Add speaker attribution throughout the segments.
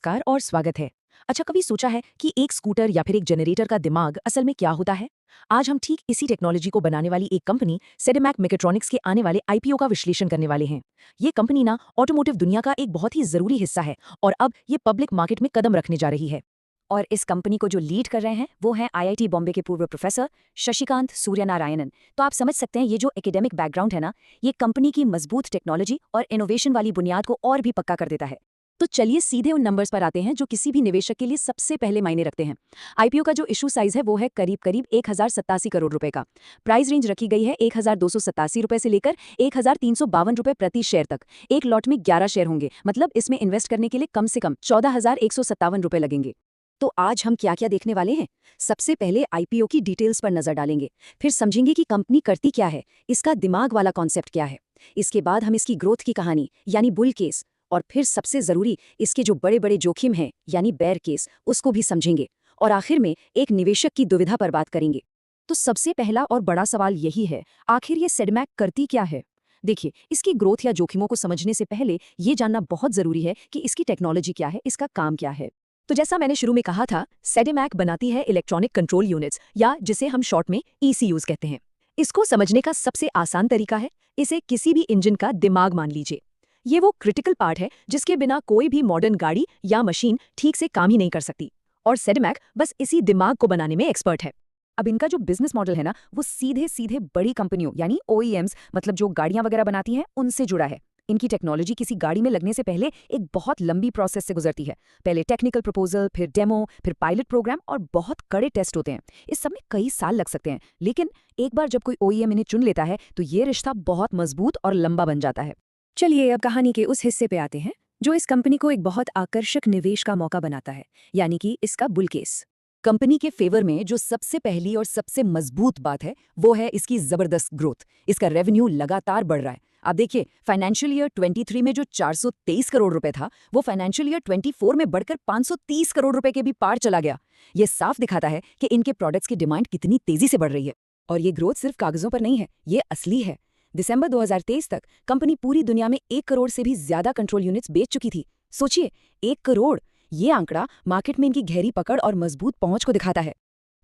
Speaker 1: नमस्कार और स्वागत है। अच्छा, कभी सोचा है कि एक स्कूटर या फिर एक जनरेटर का दिमाग असल में क्या होता है? आज हम ठीक इसी टेक्नोलॉजी को बनाने वाली एक कंपनी सेडेमैक मैकेट्रॉनिक्स के आने वाले आईपीओ का विश्लेषण करने वाले हैं। ये कंपनी ना ऑटोमोटिव दुनिया का एक बहुत ही जरूरी हिस्सा है और अब ये पब्लिक मार्केट में कदम रखने जा रही है। और इस कंपनी को जो लीड कर रहे हैं वो हैं आईआईटी बॉम्बे के पूर्व प्रोफेसर शशिकांत सूर्यनारायणन। तो आप समझ सकते हैं ये जो एकेडमिक बैकग्राउंड है ना, ये कंपनी की मजबूत टेक्नोलॉजी और इनोवेशन वाली बुनियाद को और भी पक्का कर देता है। तो चलिए सीधे उन नंबर्स पर आते हैं जो किसी भी निवेशक के लिए सबसे पहले मायने रखते हैं। आईपीओ का जो इशू साइज है वो है करीब करीब 1087 करोड़ रुपए का। प्राइस रेंज रखी गई है 1287 रुपए से लेकर 1352 रुपए प्रति शेयर तक। एक लॉट में 11 शेयर होंगे, मतलब इसमें इन्वेस्ट करने के लिए कम से कम 14,157 रुपए लगेंगे। तो आज हम क्या क्या देखने वाले हैं? सबसे पहले आईपीओ की डिटेल्स पर नजर डालेंगे, फिर समझेंगे कि कंपनी करती क्या है, इसका दिमाग वाला कॉन्सेप्ट क्या है। इसके बाद हम इसकी ग्रोथ की कहानी यानी बुल केस, और फिर सबसे जरूरी इसके जो बड़े बड़े जोखिम हैं यानी बेयर केस, उसको भी समझेंगे। और आखिर में एक निवेशक की दुविधा पर बात करेंगे। तो सबसे पहला और बड़ा सवाल यही है, आखिर ये सेडमैक करती क्या है? देखिए, इसकी ग्रोथ या जोखिमों को समझने से पहले ये जानना बहुत जरूरी है कि इसकी टेक्नोलॉजी क्या है, इसका काम क्या है। तो जैसा मैंने शुरू में कहा था, सेडेमैक बनाती है इलेक्ट्रॉनिक कंट्रोल यूनिट्स, या जिसे हम शॉर्ट में ईसीयूज कहते हैं। इसको समझने का सबसे आसान तरीका है, इसे किसी भी इंजन का दिमाग मान लीजिए। ये वो क्रिटिकल पार्ट है जिसके बिना कोई भी मॉडर्न गाड़ी या मशीन ठीक से काम ही नहीं कर सकती, और सेडेमैक बस इसी दिमाग को बनाने में एक्सपर्ट है। अब इनका जो बिजनेस मॉडल है ना, वो सीधे सीधे बड़ी कंपनियों यानी ओईएम्स, मतलब जो गाड़ियां वगैरह बनाती हैं, उनसे जुड़ा है। इनकी टेक्नोलॉजी किसी गाड़ी में लगने से पहले एक बहुत लंबी प्रोसेस से गुजरती है। पहले टेक्निकल प्रपोजल, फिर डेमो, फिर पायलट प्रोग्राम और बहुत कड़े टेस्ट होते हैं। इस सब में कई साल लग सकते हैं, लेकिन एक बार जब कोई ओईएम इन्हें चुन लेता है तो ये रिश्ता बहुत मजबूत और लंबा बन जाता है। चलिए अब कहानी के उस हिस्से पे आते हैं जो इस कंपनी को एक बहुत आकर्षक निवेश का मौका बनाता है, यानी कि इसका बुल केस। कंपनी के फेवर में जो सबसे पहली और सबसे मजबूत बात है वो है इसकी जबरदस्त ग्रोथ। इसका रेवेन्यू लगातार बढ़ रहा है। आप देखिए, फाइनेंशियल ईयर 23 में जो 423 करोड़ रुपए था, वो फाइनेंशियल ईयर 24 में बढ़कर 530 करोड़ रुपए के भी पार चला गया। ये साफ दिखाता है कि इनके प्रोडक्ट्स की डिमांड कितनी तेजी से बढ़ रही है। और ये ग्रोथ सिर्फ कागजों पर नहीं है, ये असली है। दिसंबर 2023 तक कंपनी पूरी दुनिया में 1 करोड़ से भी ज्यादा कंट्रोल यूनिट्स बेच चुकी थी। सोचिए, 1 करोड़! ये आंकड़ा मार्केट में इनकी गहरी पकड़ और मजबूत पहुंच को दिखाता है।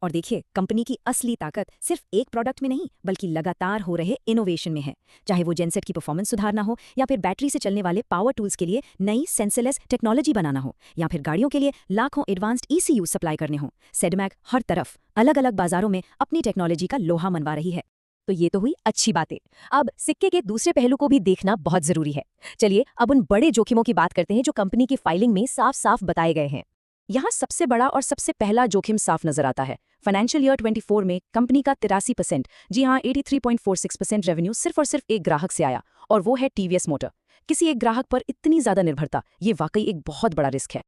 Speaker 1: और देखिए, कंपनी की असली ताकत सिर्फ एक प्रोडक्ट में नहीं, बल्कि लगातार हो रहे इनोवेशन में है। चाहे वो जेनसेट की परफॉर्मेंस सुधारना हो, या फिर बैटरी से चलने वाले पावर टूल्स के लिए नई सेंसरलेस टेक्नोलॉजी बनाना हो, या फिर गाड़ियों के लिए लाखों एडवांस्ड ईसीयू सप्लाई करने हो, सेडमैक हर तरफ अलग अलग बाजारों में अपनी टेक्नोलॉजी का लोहा मनवा रही है। तो ये तो हुई अच्छी बातें। अब सिक्के के दूसरे पहलू को भी देखना बहुत जरूरी है। चलिए अब उन बड़े जोखिमों की बात करते हैं जो कंपनी की फाइलिंग में साफ साफ बताए गए हैं। यहाँ सबसे बड़ा और सबसे पहला जोखिम साफ नजर आता है। फाइनेंशियल ईयर 24 में कंपनी का 83%, जी हाँ 83.46% रेवेन्यू सिर्फ और सिर्फ एक ग्राहक से आया, और वो है टीवीएस मोटर। किसी एक ग्राहक पर इतनी ज्यादा निर्भरता, ये वाकई एक बहुत बड़ा रिस्क है।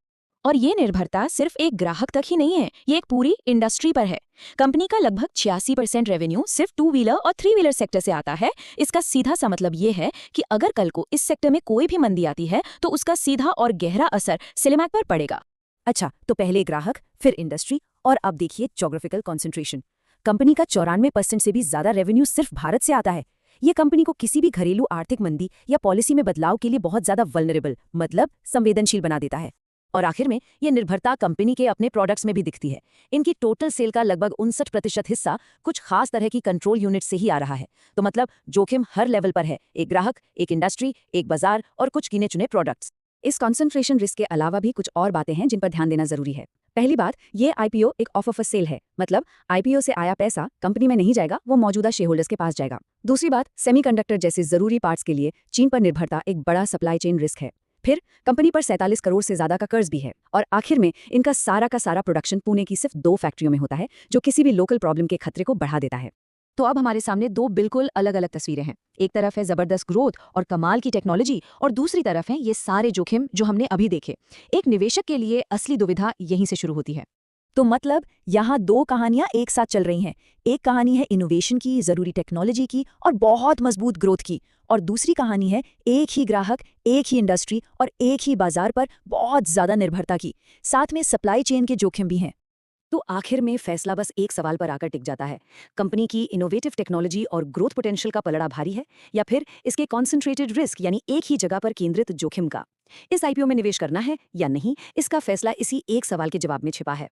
Speaker 1: और ये निर्भरता सिर्फ एक ग्राहक तक ही नहीं है, ये एक पूरी इंडस्ट्री पर है। कंपनी का लगभग 86% रेवेन्यू सिर्फ 2 व्हीलर और 3 व्हीलर सेक्टर से आता है। इसका सीधा सा मतलब ये है कि अगर कल को इस सेक्टर में कोई भी मंदी आती है तो उसका सीधा और गहरा असर सेडेमैक पर पड़ेगा। अच्छा, तो पहले ग्राहक, फिर इंडस्ट्री, और अब देखिए ज्योग्राफिकल कॉन्सेंट्रेशन। कंपनी का 94% से भी ज्यादा रेवेन्यू सिर्फ भारत से आता है। ये कंपनी को किसी भी घरेलू आर्थिक मंदी या पॉलिसी में बदलाव के लिए बहुत ज्यादा वल्नरेबल, मतलब संवेदनशील बना देता है। और आखिर में ये निर्भरता कंपनी के अपने प्रोडक्ट्स में भी दिखती है। इनकी टोटल सेल का लगभग 59% हिस्सा कुछ खास तरह की कंट्रोल यूनिट से ही आ रहा है। तो मतलब जोखिम हर लेवल पर है, एक ग्राहक, एक इंडस्ट्री, एक बाजार और कुछ गिने चुने प्रोडक्ट्स। इस कॉन्सेंट्रेशन रिस्क के अलावा भी कुछ और बातें हैं जिन पर ध्यान देना जरूरी है। पहली बात, ये आईपीओ एक ऑफर फॉर सेल है, मतलब आईपीओ से आया पैसा कंपनी में नहीं जाएगा, वो मौजूदा शेयर होल्डर्स के पास जाएगा। दूसरी बात, सेमीकंडक्टर जैसे जरूरी पार्ट्स के लिए चीन पर निर्भरता एक बड़ा सप्लाई चेन रिस्क है। फिर कंपनी पर 47 करोड़ से ज्यादा का कर्ज भी है। और आखिर में इनका सारा का सारा प्रोडक्शन पुणे की सिर्फ 2 फैक्ट्रियों में होता है, जो किसी भी लोकल प्रॉब्लम के खतरे को बढ़ा देता है। तो अब हमारे सामने 2 बिल्कुल अलग अलग तस्वीरें हैं। एक तरफ है जबरदस्त ग्रोथ और कमाल की टेक्नोलॉजी, और दूसरी तरफ है ये सारे जोखिम जो हमने अभी देखे। एक निवेशक के लिए असली दुविधा यहीं से शुरू होती है। तो मतलब यहाँ 2 कहानियां एक साथ चल रही हैं। एक कहानी है इनोवेशन की, जरूरी टेक्नोलॉजी की और बहुत मजबूत ग्रोथ की, और दूसरी कहानी है एक ही ग्राहक, एक ही इंडस्ट्री और एक ही बाजार पर बहुत ज्यादा निर्भरता की। साथ में सप्लाई चेन के जोखिम भी हैं। तो आखिर में फैसला बस एक सवाल पर आकर टिक जाता है। कंपनी की इनोवेटिव टेक्नोलॉजी और ग्रोथ पोटेंशियल का पलड़ा भारी है, या फिर इसके कॉन्सेंट्रेटेड रिस्क यानी एक ही जगह पर केंद्रित जोखिम का। इस आईपीओ में निवेश करना है या नहीं, इसका फैसला इसी एक सवाल के जवाब में छिपा है।